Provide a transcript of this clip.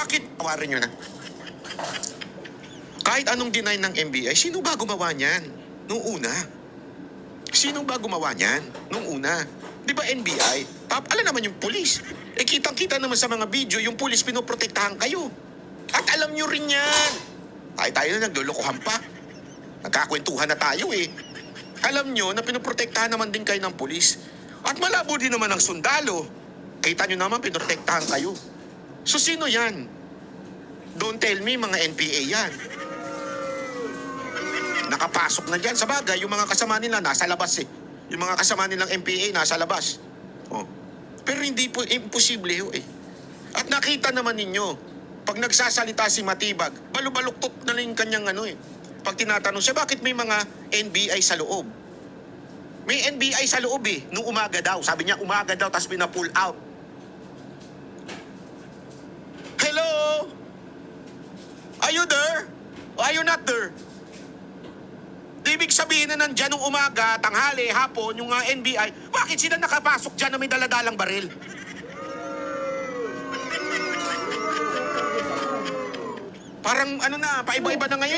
Bakit? Tawarin nyo na. Kahit anong deny ng NBI, sino ba gumawa niyan? Nung una. Sino ba gumawa niyan? Nung una. Di ba NBI? Alam naman yung pulis. Kitang-kita naman sa mga video, yung pulis pinoprotektahan kayo. At alam nyo rin yan. Tayo na naglulukuhan pa. Nagkakwentuhan na tayo eh. Alam nyo na pinoprotektahan naman din kayo ng pulis. At malabo din naman ang sundalo. Kita nyo naman pinoprotektahan kayo. So sino yan? Don't tell me mga NPA yan. Nakapasok na dyan. Sa bagay, yung mga kasama nila nasa labas eh. Yung mga kasama nilang NPA nasa labas. Oh. Pero hindi po imposible eh. At nakita naman ninyo, pag nagsasalita si Matibag, balubaluktot na lang yung kanyang ano eh. Pag tinatanong siya, bakit may mga NBI sa loob? May NBI sa loob eh. Nung umaga daw. Sabi niya, umaga daw, tapos pina-pull out. Hello? Are you there? Or are you not there? Ibig sabihin na nandyan nung umaga, tanghali, hapon, yung NBI, bakit sila nakapasok dyan na may daladalang baril? Parang ano na, paiba-iba na ngayon.